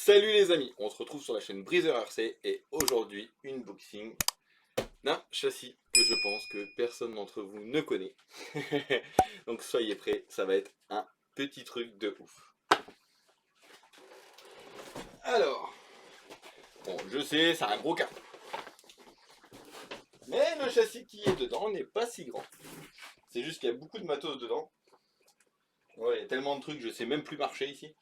Salut les amis, on se retrouve sur la chaîne Breezer RC et aujourd'hui unboxing d'un châssis que je pense que personne d'entre vous ne connaît. Donc soyez prêts, ça va être un petit truc de ouf. Alors, bon je sais, c'est un gros carton. Mais le châssis qui est dedans n'est pas si grand. C'est juste qu'il y a beaucoup de matos dedans. Ouais, il y a tellement de trucs, je sais même plus marcher ici.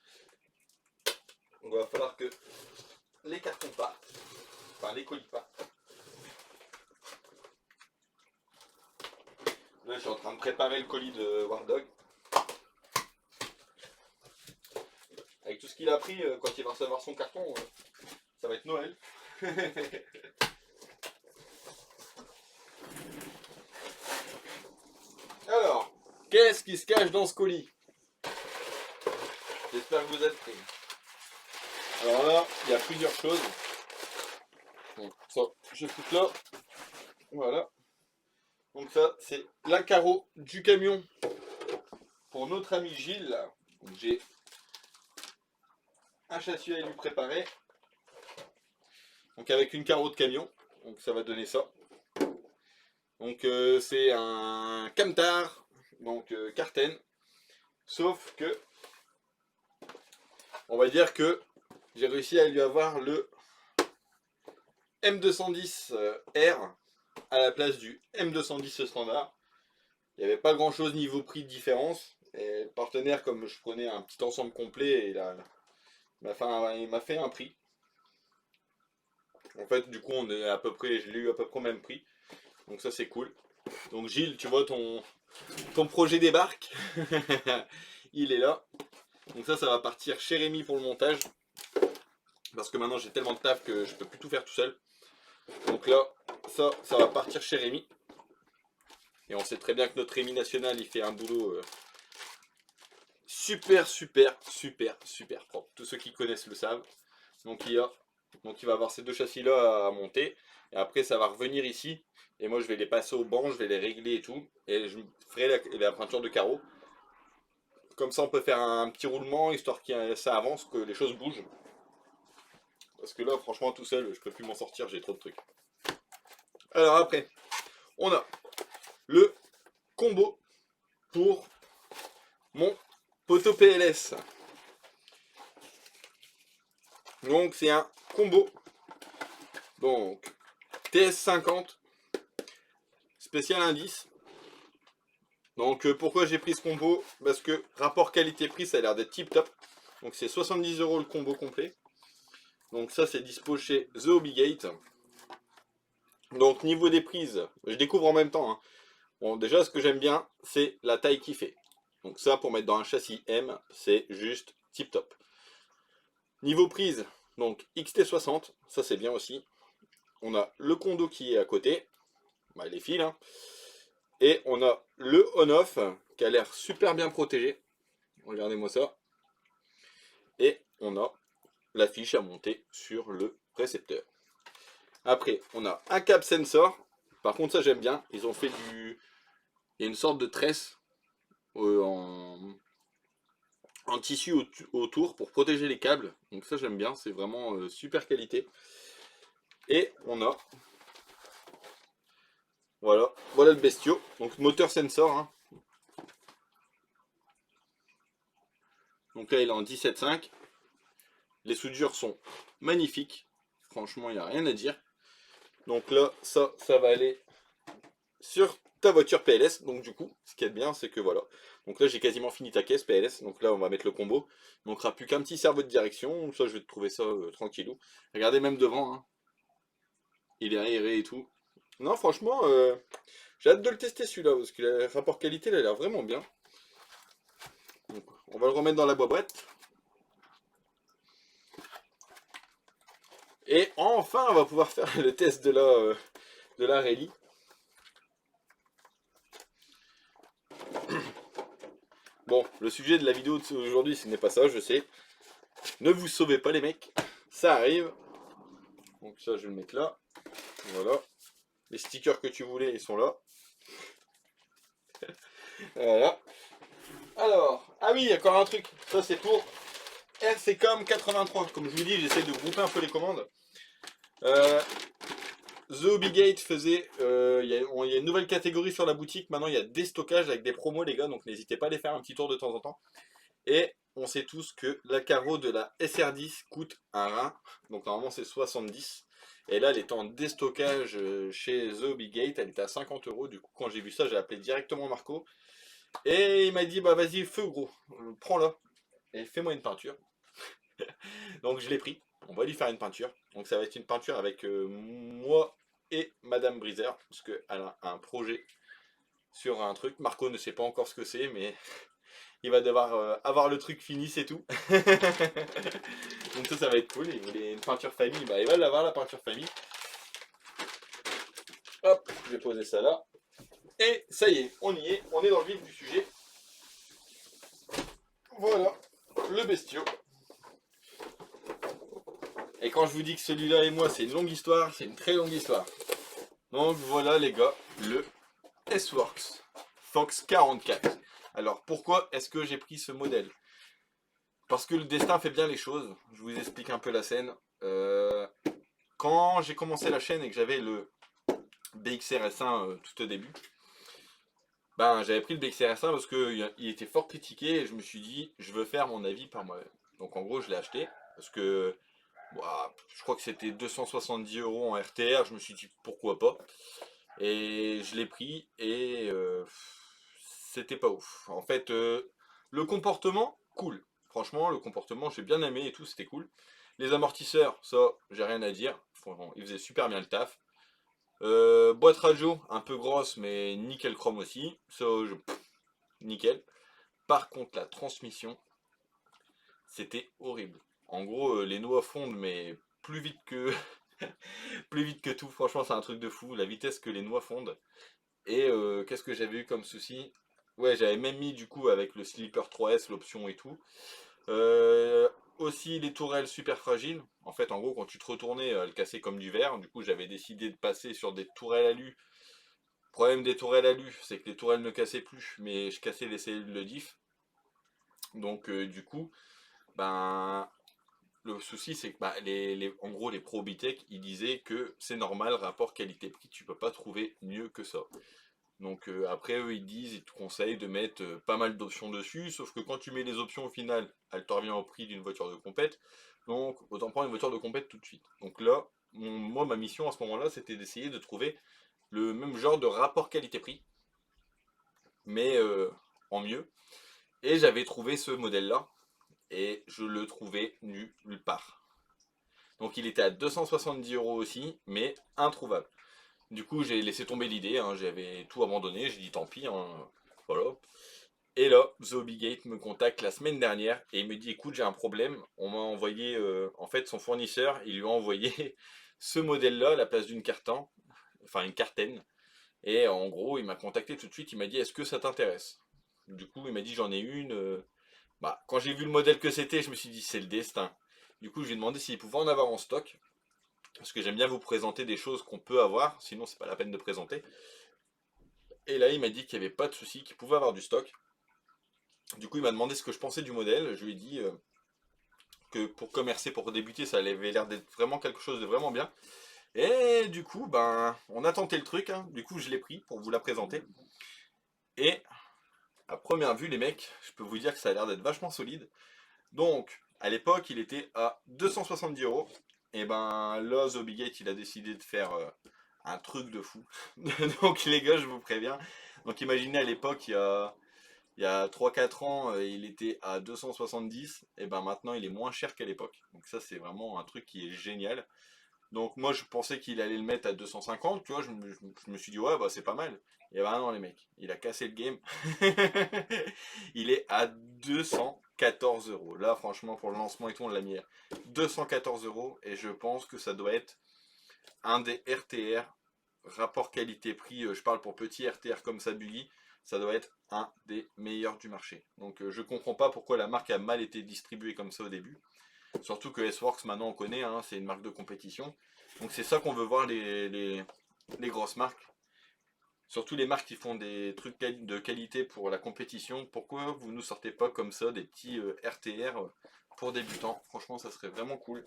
Donc il va falloir que les cartons partent. Enfin les colis partent. Là je suis en train de préparer le colis de War Dog. Avec tout ce qu'il a pris, quand il va recevoir son carton, ça va être Noël. Alors, qu'est-ce qui se cache dans ce colis? J'espère que vous êtes prêts. Alors là, il y a plusieurs choses. Donc ça, je fous là. Voilà. Donc ça, c'est la carreau du camion pour notre ami Gilles. J'ai un châssis à lui préparer. Donc avec une carreau de camion. Donc ça va donner ça. Donc c'est un camtar, donc Carten. Sauf que, on va dire j'ai réussi à lui avoir le M210R à la place du M210 standard. Il n'y avait pas grand chose niveau prix de différence. Et le partenaire, comme je prenais un petit ensemble complet, il m'a fait un prix. En fait, du coup, on est à peu près, je l'ai eu à peu près au même prix. Donc ça, c'est cool. Donc Gilles, tu vois, ton projet débarque. Il est là. Donc ça va partir chez Rémi pour le montage. Parce que maintenant, j'ai tellement de taf que je peux plus tout faire tout seul. Donc là, ça va partir chez Rémi. Et on sait très bien que notre Rémi national, il fait un boulot super propre. Tous ceux qui connaissent le savent. Donc il va avoir ces deux châssis là à monter. Et après ça va revenir ici. Et moi je vais les passer au banc, je vais les régler et tout. Et je ferai la peinture de carreaux. Comme ça on peut faire un petit roulement histoire que ça avance, que les choses bougent. Parce que là franchement tout seul je peux plus m'en sortir, j'ai trop de trucs. Alors après, on a le combo pour mon poteau PLS. Donc c'est un combo. Donc TS50 spécial indice. Donc pourquoi j'ai pris ce combo? Parce que rapport qualité-prix ça a l'air d'être tip top. Donc c'est 70 € le combo complet. Donc ça c'est dispo chez The Hobby-Gate. Donc niveau des prises, je découvre en même temps. Hein. Bon déjà ce que j'aime bien c'est la taille qu'il fait. Donc ça pour mettre dans un châssis M c'est juste tip top. Niveau prise, donc XT60, ça c'est bien aussi. On a le condo qui est à côté, bah, les fils. Hein. Et on a le on-off qui a l'air super bien protégé. Regardez-moi ça. Et on a la fiche à monter sur le récepteur. Après, on a un cap sensor. Par contre, ça j'aime bien. Ils ont fait du... Il y a une sorte de tresse en tissu autour pour protéger les câbles. Donc ça j'aime bien. C'est vraiment super qualité. Et on a... Voilà le bestiau. Donc moteur sensor. Hein. Donc là il est en 17.5. Les soudures sont magnifiques. Franchement, il n'y a rien à dire. Donc là, ça va aller sur ta voiture PLS. Donc du coup, ce qui est bien, c'est que voilà. Donc là, j'ai quasiment fini ta caisse PLS. Donc là, on va mettre le combo. Il ne manquera plus qu'un petit cerveau de direction. Ça, je vais te trouver ça tranquillou. Regardez même devant. Hein. Il est aéré et tout. Non, franchement, j'ai hâte de le tester celui-là. Parce que le rapport qualité, il a l'air vraiment bien. Donc, on va le remettre dans la boîte. Et enfin, on va pouvoir faire le test de la rallye. Bon, le sujet de la vidéo d'aujourd'hui, ce n'est pas ça, je sais. Ne vous sauvez pas les mecs, ça arrive. Donc ça, je vais le mettre là. Voilà. Les stickers que tu voulais, ils sont là. Voilà. Alors, ah oui, encore un truc. Ça, c'est pour RCCOM 83. Comme je vous dis, j'essaie de grouper un peu les commandes. The Hobby Gate faisait, il y a une nouvelle catégorie sur la boutique. Maintenant, il y a des stockages avec des promos, les gars. Donc, n'hésitez pas à aller faire un petit tour de temps en temps. Et on sait tous que la carreau de la SR10 coûte un rein. Donc, normalement, c'est 70. Et là, elle était en déstockage chez The Hobby Gate. Elle était à 50 euros. Du coup, quand j'ai vu ça, j'ai appelé directement Marco. Et il m'a dit, bah vas-y, feu gros, prends-la. Et fais-moi une peinture. Donc, je l'ai pris. On va lui faire une peinture. Donc, ça va être une peinture avec moi et Madame Briser. Parce qu'elle a un projet sur un truc. Marco ne sait pas encore ce que c'est, mais il va devoir avoir le truc fini, c'est tout. Donc ça va être cool. Il voulait une peinture famille, bah il va l'avoir la peinture famille. Hop, je vais poser ça là. Et ça y est, on y est, on est dans le vif du sujet. Voilà, le bestiau. Et quand je vous dis que celui-là et moi, c'est une longue histoire, c'est une très longue histoire. Donc voilà les gars, le S-Works Fox 44. Alors pourquoi est-ce que j'ai pris ce modèle? Parce que le destin fait bien les choses. Je vous explique un peu la scène. Quand j'ai commencé la chaîne et que j'avais le BXRS1 tout au début, ben j'avais pris le BXRS1 parce qu'il était fort critiqué et je me suis dit je veux faire mon avis par moi-même. Donc en gros je l'ai acheté parce que je crois que c'était 270 euros en RTR, je me suis dit pourquoi pas. Et je l'ai pris et c'était pas ouf. En fait, le comportement, cool. Franchement, le comportement, j'ai bien aimé et tout, c'était cool. Les amortisseurs, ça, j'ai rien à dire. Franchement, ils faisaient super bien le taf. Boîte radio, un peu grosse, mais nickel chrome aussi. Ça, nickel. Par contre, la transmission, c'était horrible. En gros, les noix fondent, mais plus vite que, plus vite que tout. Franchement, c'est un truc de fou. La vitesse que les noix fondent. Et qu'est-ce que j'avais eu comme souci? Ouais, j'avais même mis du coup avec le Slipper 3S l'option et tout. Euh, Aussi les tourelles super fragiles. En fait, en gros, quand tu te retournais, elles cassaient comme du verre. Du coup, j'avais décidé de passer sur des tourelles alu. Le problème des tourelles alu, c'est que les tourelles ne cassaient plus, mais je cassais les cellules de diff. Donc, du coup, ben, le souci, c'est que bah, en gros, les pro Bitech, ils disaient que c'est normal, rapport qualité-prix, tu peux pas trouver mieux que ça. Donc après, eux, ils disent, ils te conseillent de mettre pas mal d'options dessus, sauf que quand tu mets les options au final, elles te reviennent au prix d'une voiture de compète. Donc autant prendre une voiture de compète tout de suite. Donc là, moi, ma mission à ce moment-là, c'était d'essayer de trouver le même genre de rapport qualité-prix, mais en mieux. Et j'avais trouvé ce modèle-là, et je le trouvais nulle part. Donc il était à 270 euros aussi, mais introuvable. Du coup, j'ai laissé tomber l'idée, hein, j'avais tout abandonné, j'ai dit tant pis, hein, voilà. Et là, The Hobby Gate me contacte la semaine dernière et il me dit écoute, j'ai un problème. On m'a envoyé, en fait, son fournisseur, il lui a envoyé ce modèle-là à la place d'une cartan, enfin une cartaine. Et en gros, il m'a contacté tout de suite, il m'a dit est-ce que ça t'intéresse? Du coup, il m'a dit j'en ai une. Bah, quand j'ai vu le modèle que c'était, je me suis dit c'est le destin. Du coup, je lui ai demandé s'il pouvait en avoir en stock. Parce que j'aime bien vous présenter des choses qu'on peut avoir, sinon c'est pas la peine de présenter. Et là, il m'a dit qu'il n'y avait pas de souci, qu'il pouvait avoir du stock. Du coup, il m'a demandé ce que je pensais du modèle. Je lui ai dit que pour commercer, pour débuter, ça avait l'air d'être vraiment quelque chose de vraiment bien. Et du coup, ben, on a tenté le truc. Hein. Du coup, je l'ai pris pour vous la présenter. Et à première vue, les mecs, je peux vous dire que ça a l'air d'être vachement solide. Donc, à l'époque, il était à 270 euros. Et ben là, The Big Gate, il a décidé de faire un truc de fou. Donc les gars, je vous préviens. Donc imaginez à l'époque, il y a 3-4 ans, il était à 270. Et ben maintenant, il est moins cher qu'à l'époque. Donc ça, c'est vraiment un truc qui est génial. Donc moi, je pensais qu'il allait le mettre à 250. Tu vois, je me suis dit, ouais, bah c'est pas mal. Et ben non, les mecs, il a cassé le game. Il est à 214 euros. Là, franchement, pour le lancement et tout, on l'a mis à 214 euros. Et je pense que ça doit être un des RTR, rapport qualité-prix. Je parle pour petit RTR comme ça, Buggy. Ça doit être un des meilleurs du marché. Donc je comprends pas pourquoi la marque a mal été distribuée comme ça au début. Surtout que S-Works, maintenant on connaît, hein, c'est une marque de compétition. Donc c'est ça qu'on veut voir les grosses marques. Surtout les marques qui font des trucs de qualité pour la compétition, pourquoi vous nous sortez pas comme ça des petits RTR pour débutants? Franchement, ça serait vraiment cool.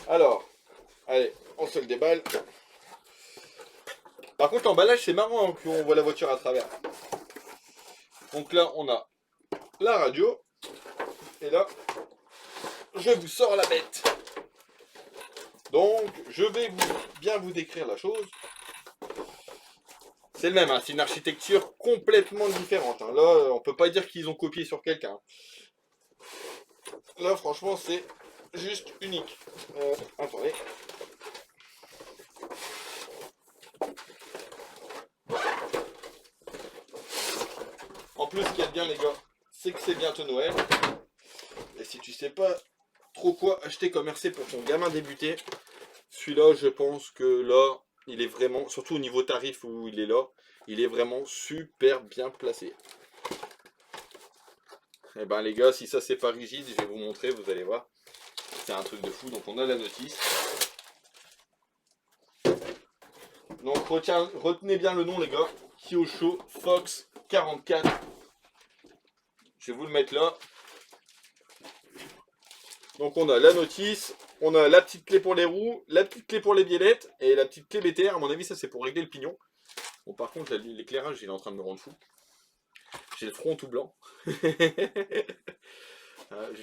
Alors, allez, on se le déballe. Par contre, l'emballage, c'est marrant qu'on voit la voiture à travers. Donc là, on a la radio. Et là, je vous sors la bête. Donc, je vais bien vous décrire la chose. C'est le même, hein, c'est une architecture complètement différente. Hein. Là, on peut pas dire qu'ils ont copié sur quelqu'un. Là, franchement, c'est juste unique. Attendez. En plus, ce qu'il y a de bien, les gars, c'est que c'est bientôt Noël. Et si tu sais pas trop quoi acheter comme RC pour ton gamin débuté, celui-là, je pense que là, il est vraiment, surtout au niveau tarif où il est là, il est vraiment super bien placé. Et ben les gars, si ça c'est pas rigide, je vais vous montrer, vous allez voir. C'est un truc de fou. Donc on a la notice. Donc retenez bien le nom les gars. Kyosho Fox 44. Je vais vous le mettre là. Donc on a la notice, on a la petite clé pour les roues, la petite clé pour les biellettes et la petite clé BTR. À mon avis ça c'est pour régler le pignon. Bon par contre l'éclairage il est en train de me rendre fou. J'ai le front tout blanc. Je vais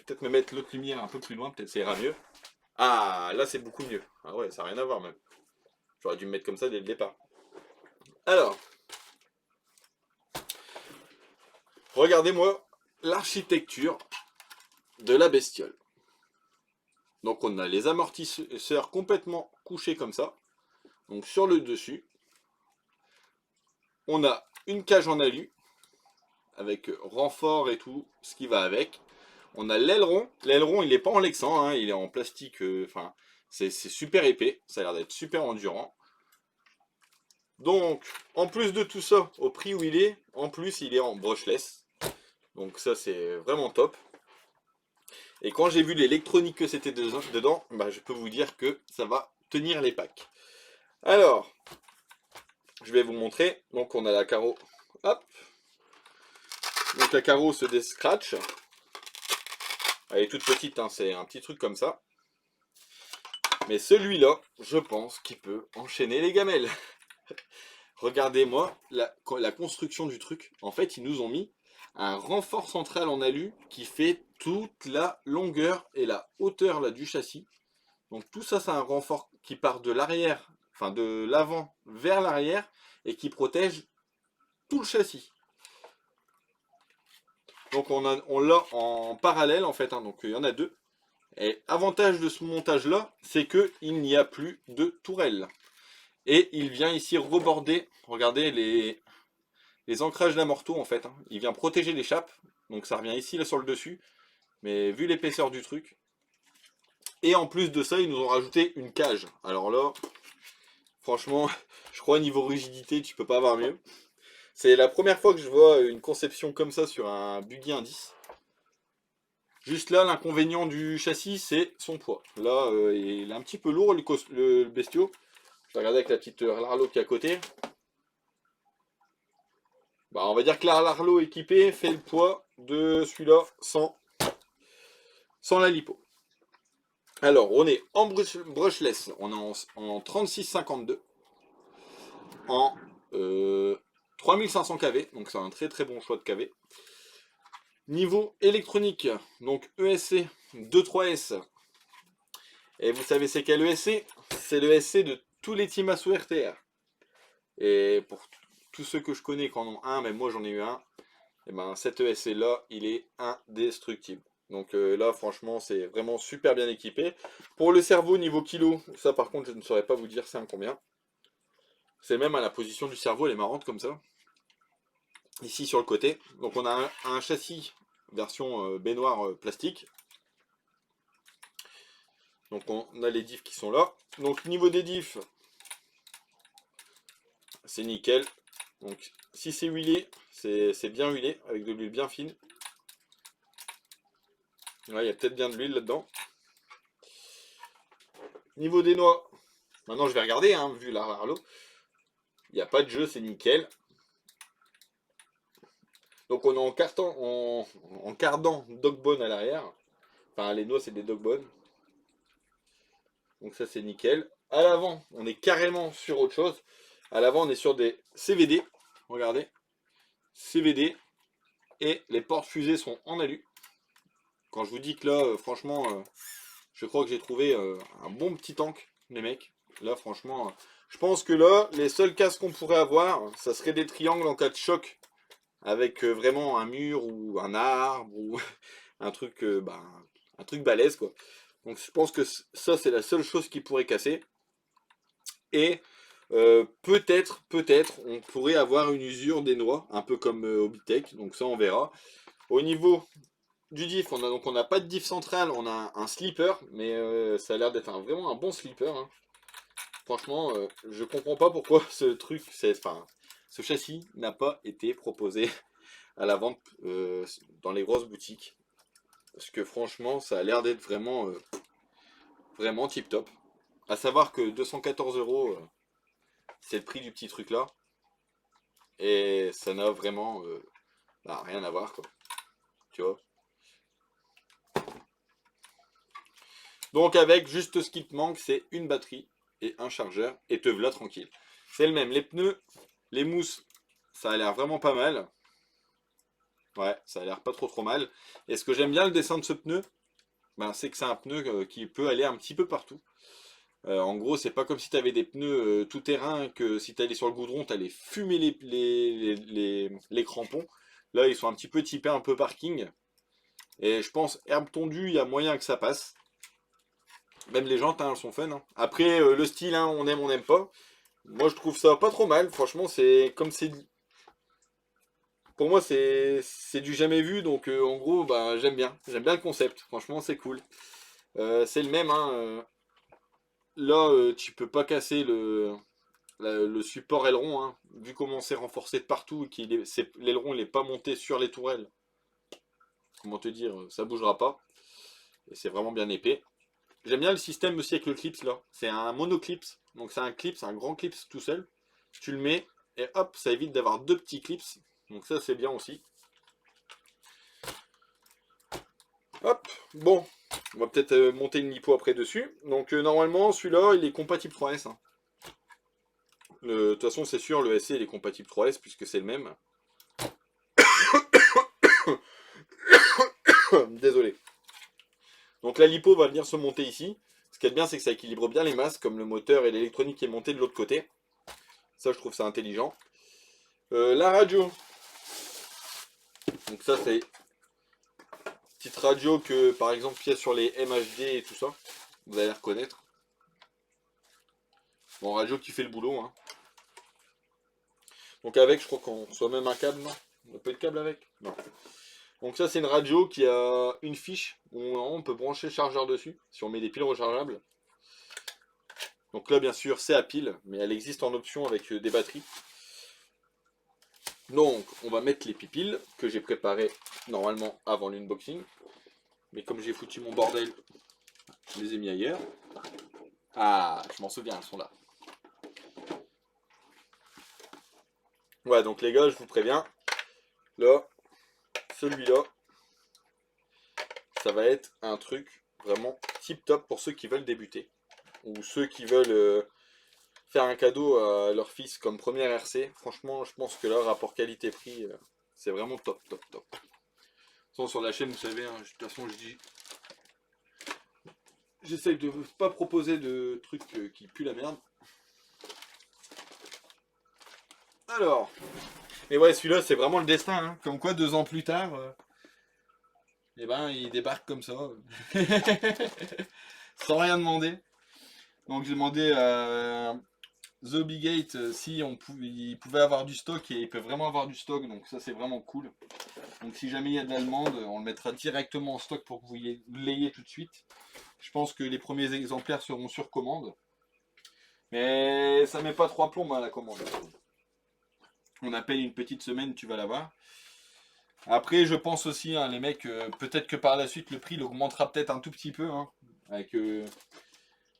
peut-être me mettre l'autre lumière un peu plus loin, peut-être ça ira mieux. Ah là c'est beaucoup mieux. Ah ouais ça n'a rien à voir même. J'aurais dû me mettre comme ça dès le départ. Alors, regardez-moi l'architecture de la bestiole. Donc on a les amortisseurs complètement couchés comme ça. Donc sur le dessus, on a une cage en alu avec renfort et tout ce qui va avec. On a l'aileron. L'aileron il n'est pas en lexan, hein, il est en plastique. Enfin, c'est super épais. Ça a l'air d'être super endurant. Donc, en plus de tout ça, au prix où il est, en plus il est en brushless. Donc ça c'est vraiment top. Et quand j'ai vu l'électronique que c'était dedans, bah, je peux vous dire que ça va tenir les packs. Alors, je vais vous montrer. Donc on a la carreau. Hop. Donc la carreau se déscratch. Elle est toute petite, hein, c'est un petit truc comme ça. Mais celui-là, je pense qu'il peut enchaîner les gamelles. Regardez-moi la construction du truc. En fait, ils nous ont mis un renfort central en alu qui fait toute la longueur et la hauteur là, du châssis. Donc tout ça, c'est un renfort qui part de l'arrière, enfin de l'avant vers l'arrière et qui protège tout le châssis. Donc on l'a en parallèle en fait, hein, donc il y en a deux. Et avantage de ce montage là, c'est qu'il n'y a plus de tourelle. Et il vient ici reborder, regardez les ancrages d'amorto en fait. Hein. Il vient protéger l'échappe, donc ça revient ici là sur le dessus. Mais vu l'épaisseur du truc. Et en plus de ça, ils nous ont rajouté une cage. Alors là, franchement, je crois niveau rigidité, tu peux pas avoir mieux. C'est la première fois que je vois une conception comme ça sur un buggy indice. Juste là, l'inconvénient du châssis, c'est son poids. Là, il est un petit peu lourd le bestiau. Je vais regarder avec la petite Larlo qui est à côté. Bah, on va dire que la Larlo équipée fait le poids de celui-là sans la lipo. Alors, on est en brushless, on est en 3652, en 3500 kV, donc c'est un très très bon choix de kV. Niveau électronique, donc ESC 2.3S. Et vous savez c'est quel ESC? C'est le ESC de tous les Timasu RTR. Et pour tous ceux que je connais qui en ont un, même moi j'en ai eu un, et ben cet ESC là, il est indestructible. Donc là franchement c'est vraiment super bien équipé. Pour le cerveau niveau kilo, ça par contre je ne saurais pas vous dire c'est un combien. C'est même à la position du cerveau, elle est marrante comme ça. Ici sur le côté. Donc on a un châssis version baignoire plastique. Donc on a les diffs qui sont là. Donc niveau des diffs, c'est nickel. Donc si c'est huilé, c'est bien huilé, avec de l'huile bien fine. Là il y a peut-être bien de l'huile là-dedans. Niveau des noix, maintenant je vais regarder, hein, vu la Harlow. Il n'y a pas de jeu, c'est nickel. Donc on est en cardan Dogbone à l'arrière. Enfin les noix c'est des Dogbone. Donc ça c'est nickel. À l'avant, on est carrément sur autre chose. À l'avant, on est sur des CVD. Regardez. CVD. Et les portes fusées sont en alu. Quand je vous dis que là, franchement, je crois que j'ai trouvé un bon petit tank, les mecs. Là, franchement, je pense que là, les seuls casques qu'on pourrait avoir, ça serait des triangles en cas de choc. Avec vraiment un mur ou un arbre ou un truc, un truc balèze, quoi. Donc je pense que ça, c'est la seule chose qui pourrait casser. Et peut-être, on pourrait avoir une usure des noix, un peu comme Hobbytech, donc ça on verra. Au niveau du diff, on n'a pas de diff central, on a un slipper, mais ça a l'air d'être vraiment un bon slipper. Hein. Franchement, je comprends pas pourquoi ce châssis n'a pas été proposé à la vente dans les grosses boutiques. Parce que franchement, ça a l'air d'être vraiment tip top. À savoir que 214 euros, c'est le prix du petit truc là. Et ça n'a vraiment rien à voir quoi. Tu vois. Donc avec juste ce qui te manque, c'est une batterie et un chargeur. Et te voilà tranquille. C'est le même. Les pneus, les mousses, ça a l'air vraiment pas mal. Ouais, ça a l'air pas trop mal. Et ce que j'aime bien le dessin de ce pneu, c'est que c'est un pneu qui peut aller un petit peu partout. En gros, c'est pas comme si tu avais des pneus tout terrain que si tu allais sur le goudron, tu allais fumer les crampons. Là, ils sont un petit peu typés un peu parking. Et je pense, herbe tondue, il y a moyen que ça passe. Même les jantes, hein, elles sont fun. Hein. Après, le style, hein, on n'aime pas. Moi, je trouve ça pas trop mal. Franchement, c'est comme c'est. Pour moi, c'est du jamais vu. Donc, en gros, j'aime bien. J'aime bien le concept. Franchement, c'est cool. C'est le même. Hein, là, tu peux pas casser le support aileron, hein, vu comment c'est renforcé de partout et que l'aileron n'est pas monté sur les tourelles, comment te dire, ça bougera pas. Et c'est vraiment bien épais. J'aime bien le système aussi avec le clips là. C'est un monoclips, donc c'est un clips, un grand clips tout seul. Tu le mets et hop, ça évite d'avoir deux petits clips. Donc ça c'est bien aussi. Hop, bon, on va peut-être monter une lipo après dessus. Donc normalement celui-là il est compatible 3S. Hein. De toute façon c'est sûr, le SC il est compatible 3S puisque c'est le même. Désolé. Donc la lipo va venir se monter ici. Ce qui est bien, c'est que ça équilibre bien les masses, comme le moteur et l'électronique qui est monté de l'autre côté. Ça, je trouve ça intelligent. La radio. Donc ça, c'est petite radio que, par exemple, il y a sur les MHD et tout ça. Vous allez reconnaître. Bon, radio qui fait le boulot. Hein. Donc avec, je crois qu'on reçoit même un câble, non? On n'a pas de câble avec? Non. Donc ça, c'est une radio qui a une fiche où on peut brancher le chargeur dessus, si on met des piles rechargeables. Donc là, bien sûr, c'est à pile, mais elle existe en option avec des batteries. Donc, on va mettre les pipiles que j'ai préparées normalement avant l'unboxing. Mais comme j'ai foutu mon bordel, je les ai mis ailleurs. Ah, je m'en souviens, elles sont là. Ouais, donc les gars, je vous préviens. Là, celui-là, ça va être un truc vraiment tip top pour ceux qui veulent débuter. Ou ceux qui veulent faire un cadeau à leur fils comme première RC. Franchement, je pense que là, rapport qualité-prix, c'est vraiment top, top, top. De toute façon, sur la chaîne, vous savez, hein, de toute façon, je dis... J'essaye de pas proposer de trucs qui puent la merde. Alors, mais ouais, celui-là, c'est vraiment le destin. Hein. Comme quoi, 2 ans plus tard, il débarque comme ça. Sans rien demander. Donc j'ai demandé à The Big Gate si il pouvait avoir du stock et il peut vraiment avoir du stock. Donc ça, c'est vraiment cool. Donc si jamais il y a de la demande, on le mettra directement en stock pour que vous l'ayez tout de suite. Je pense que les premiers exemplaires seront sur commande. Mais ça met pas 3 plombs à la commande. On appelle une petite semaine, tu vas l'avoir. Après, je pense aussi, hein, les mecs, peut-être que par la suite, le prix il augmentera peut-être un tout petit peu. Hein, avec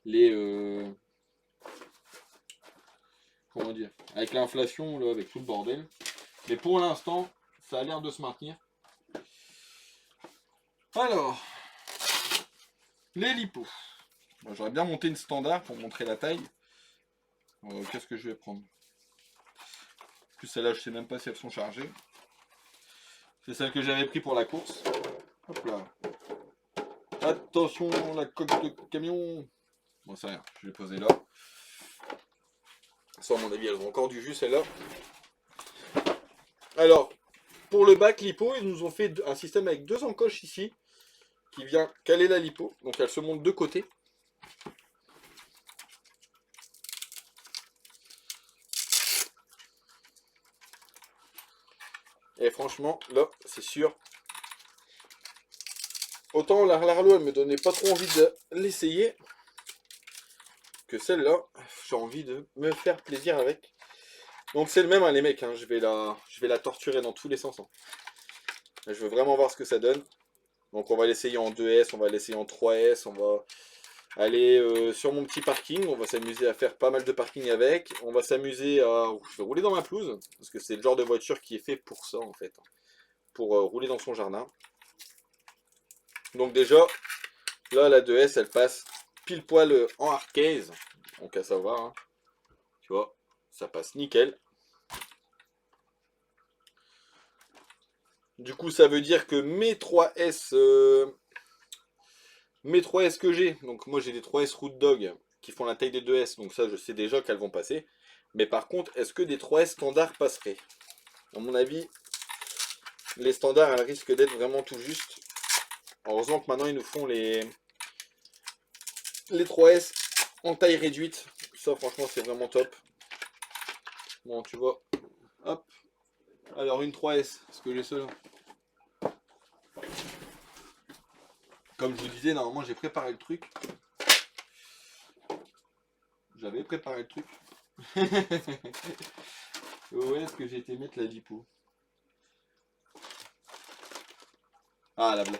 les... comment dire, avec l'inflation, là, avec tout le bordel. Mais pour l'instant, ça a l'air de se maintenir. Alors, les lipos. Bon, j'aurais bien monté une standard pour montrer la taille. Qu'est-ce que je vais prendre? En plus, celles-là, je sais même pas si elles sont chargées. C'est celle que j'avais pris pour la course. Hop là. Attention, la coque de camion. Bon, c'est rien, je vais poser là. Ça, à mon avis, elles ont encore du jus, celles-là. Alors, pour le bac lipo, ils nous ont fait un système avec 2 encoches ici, qui vient caler la lipo. Donc, elle se monte de côté. Et franchement, là, c'est sûr. Autant la Larlo, elle me donnait pas trop envie de l'essayer, que celle-là, j'ai envie de me faire plaisir avec. Donc c'est le même, hein, les mecs, hein, je vais la torturer dans tous les sens. Hein. Je veux vraiment voir ce que ça donne. Donc on va l'essayer en 2S, on va l'essayer en 3S, on va aller sur mon petit parking, on va s'amuser à faire pas mal de parking avec. On va s'amuser à... Je vais rouler dans ma pelouse, parce que c'est le genre de voiture qui est fait pour ça en fait. Pour rouler dans son jardin. Donc déjà, là la 2S elle passe pile poil en hardcase. Donc à savoir, hein, tu vois, ça passe nickel. Du coup ça veut dire que mes 3S que j'ai, donc moi j'ai des 3S Root Dog qui font la taille des 2S, donc ça je sais déjà qu'elles vont passer. Mais par contre, est-ce que des 3S standards passeraient? À mon avis, les standards elles risquent d'être vraiment tout juste. Heureusement que maintenant ils nous font les 3S en taille réduite. Ça franchement c'est vraiment top. Bon tu vois, hop. Alors une 3S, est-ce que j'ai cela? Comme je vous disais, normalement j'ai préparé le truc. J'avais préparé le truc. Où est-ce que j'ai été mettre la lipo? Ah la voilà.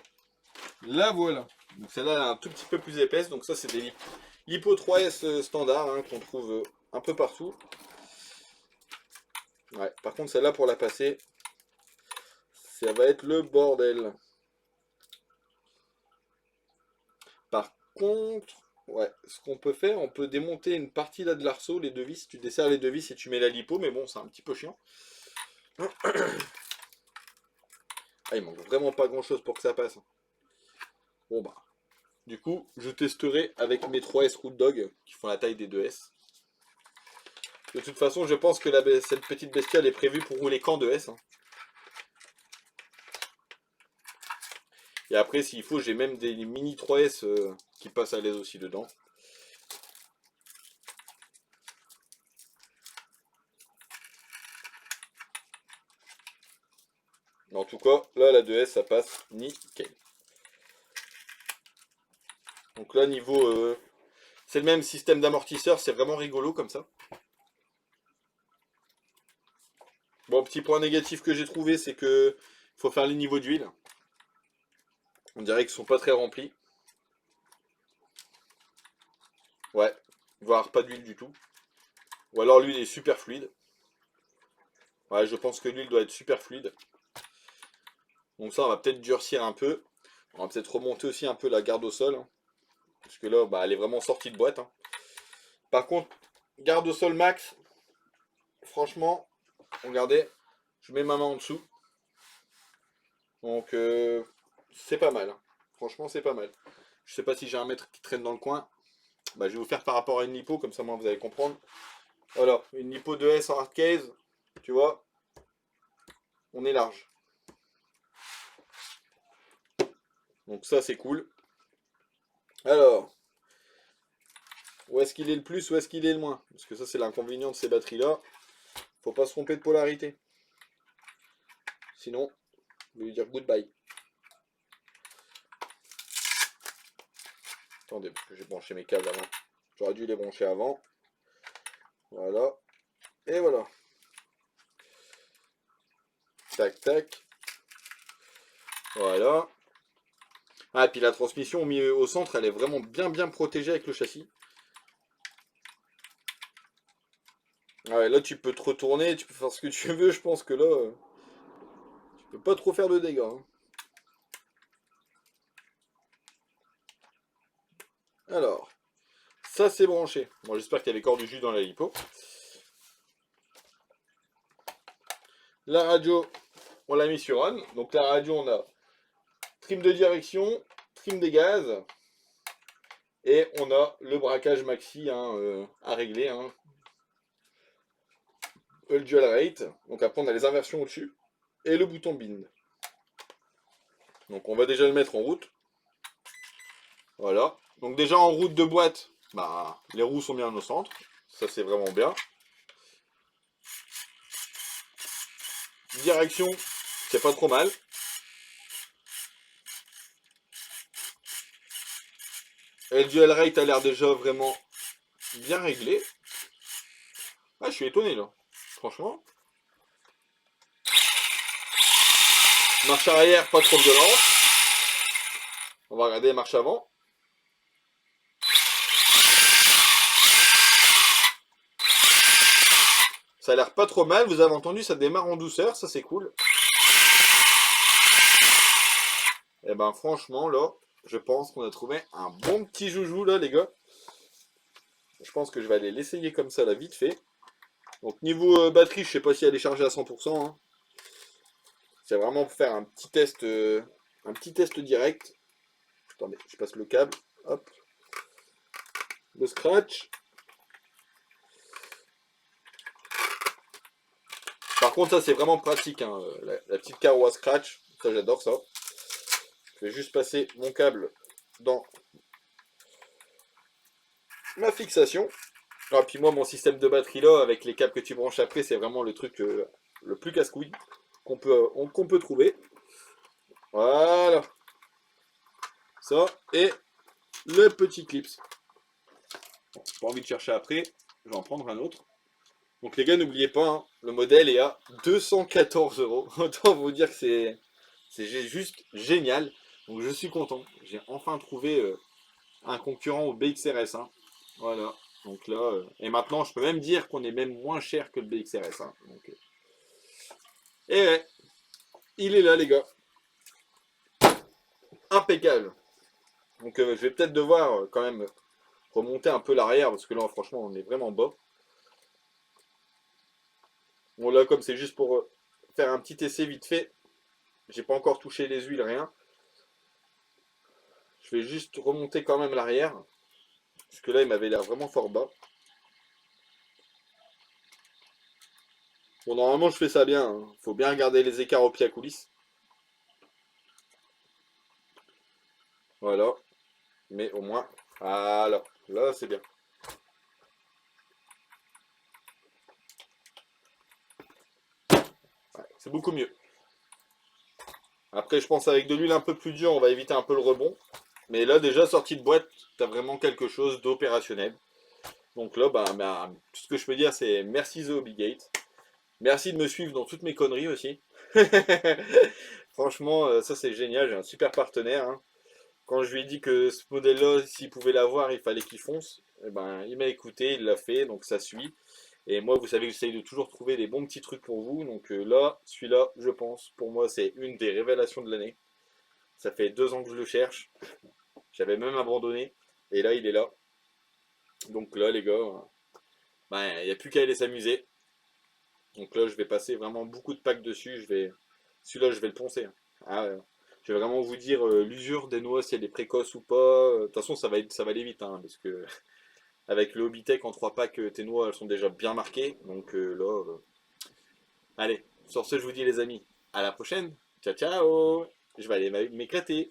La voilà. Donc celle-là elle est un tout petit peu plus épaisse. Donc ça c'est des lipo 3S standard hein, qu'on trouve un peu partout. Ouais, par contre celle-là pour la passer, ça va être le bordel. Par contre, ouais, ce qu'on peut faire, on peut démonter une partie là de l'arceau, les deux vis. Tu desserres les deux vis et tu mets la lipo, mais bon, c'est un petit peu chiant. Ah, il manque vraiment pas grand chose pour que ça passe. Bon bah, du coup, je testerai avec mes 3S Root Dog qui font la taille des 2S. De toute façon, je pense que cette petite bestiole est prévue pour rouler qu'en 2S. Hein. Et après, s'il faut, j'ai même des mini 3S qui passent à l'aise aussi dedans. En tout cas, là, la 2S, ça passe nickel. Donc là, niveau... c'est le même système d'amortisseur, c'est vraiment rigolo comme ça. Bon, petit point négatif que j'ai trouvé, c'est que faut faire les niveaux d'huile. On dirait qu'ils sont pas très remplis. Ouais, voire pas d'huile du tout. Ou alors l'huile est super fluide. Ouais, je pense que l'huile doit être super fluide. Donc ça, on va peut-être durcir un peu. On va peut-être remonter aussi un peu la garde au sol. Hein. Parce que là, bah, elle est vraiment sortie de boîte. Hein. Par contre, garde au sol max. Franchement, regardez. Je mets ma main en dessous. Donc, c'est pas mal. Hein. Franchement, c'est pas mal. Je sais pas si j'ai un mètre qui traîne dans le coin. Bah, je vais vous faire par rapport à une lipo, comme ça, moi, vous allez comprendre. Voilà, une lipo 2S en hardcase. Tu vois, on est large. Donc ça, c'est cool. Alors, où est-ce qu'il est le plus, où est-ce qu'il est le moins? Parce que ça, c'est l'inconvénient de ces batteries-là. Faut pas se tromper de polarité. Sinon, je vais lui dire goodbye. Attendez, parce que j'ai branché mes câbles avant. J'aurais dû les brancher avant. Voilà. Et voilà. Tac, tac. Voilà. Ah, et puis la transmission au centre, elle est vraiment bien protégée avec le châssis. Ouais, là tu peux te retourner, tu peux faire ce que tu veux, je pense que là, tu peux pas trop faire de dégâts, hein. Alors, ça c'est branché. Bon, j'espère qu'il y avait encore du jus dans la lipo. La radio, on l'a mis sur on. Donc la radio, on a trim de direction, trim des gaz, et on a le braquage maxi hein, à régler, hein. Le dual rate. Donc après on a les inversions au-dessus, et le bouton bind. Donc on va déjà le mettre en route. Voilà. Donc déjà en route de boîte, bah, les roues sont bien au centre. Ça c'est vraiment bien. Direction, c'est pas trop mal. Et le dual rate a l'air déjà vraiment bien réglé. Ah, je suis étonné là. Franchement. Marche arrière, pas trop violente. On va regarder marche avant. Ça a l'air pas trop mal. Vous avez entendu, ça démarre en douceur. Ça, c'est cool. Et ben, franchement, là, je pense qu'on a trouvé un bon petit joujou, là, les gars. Je pense que je vais aller l'essayer comme ça, là, vite fait. Donc, niveau batterie, je sais pas si elle est chargée à 100%. Hein. C'est vraiment pour faire un petit test direct. Attendez, je passe le câble. Hop. Le scratch. Par contre, ça, c'est vraiment pratique. Hein. La petite carreau à scratch. Ça, j'adore ça. Je vais juste passer mon câble dans ma fixation. Ah, puis moi, mon système de batterie là, avec les câbles que tu branches après, c'est vraiment le truc le plus casse-couille qu'on peut trouver. Voilà. Ça, et le petit clips. Bon, pas envie de chercher après, je vais en prendre un autre. Donc les gars, n'oubliez pas, hein, le modèle est à 214 euros. Autant vous dire que c'est juste génial. Donc je suis content. J'ai enfin trouvé un concurrent au BXRS. Hein. Voilà. Donc là, et maintenant, je peux même dire qu'on est même moins cher que le BXRS. Hein. Donc, et ouais, il est là, les gars. Impeccable. Donc je vais peut-être devoir quand même remonter un peu l'arrière parce que là, franchement, on est vraiment bas. Bon, là, comme c'est juste pour faire un petit essai vite fait, j'ai pas encore touché les huiles, rien. Je vais juste remonter quand même l'arrière. Parce que là, il m'avait l'air vraiment fort bas. Bon, normalement, je fais ça bien. Hein. Faut bien regarder les écarts au pied à coulisses. Voilà. Mais au moins, voilà. Là, c'est bien. Ouais, c'est beaucoup mieux. Après, je pense avec de l'huile un peu plus dure, on va éviter un peu le rebond. Mais là, déjà, sorti de boîte, tu as vraiment quelque chose d'opérationnel. Donc là, tout ce que je peux dire, c'est merci The Hobby-Gate. Merci de me suivre dans toutes mes conneries aussi. Franchement, ça c'est génial, j'ai un super partenaire. Hein. Quand je lui ai dit que ce modèle-là, s'il pouvait l'avoir, il fallait qu'il fonce, eh ben, il m'a écouté, il l'a fait, donc ça suit. Et moi, vous savez que j'essaye de toujours trouver des bons petits trucs pour vous. Donc là, celui-là, je pense, pour moi, c'est une des révélations de l'année. Ça fait 2 ans que je le cherche. J'avais même abandonné. Et là, il est là. Donc là, les gars, il n'y a plus qu'à aller s'amuser. Donc là, je vais passer vraiment beaucoup de packs dessus. Celui-là, je vais le poncer. Hein. Ah, je vais vraiment vous dire l'usure des noix, si elle est précoce ou pas. De toute façon, ça va aller vite. Hein, parce que avec le Hobbytech en 3 packs, tes noix, elles sont déjà bien marquées. Donc là, allez, sur ce, je vous dis les amis, à la prochaine. Ciao, ciao. Je vais aller m'éclater.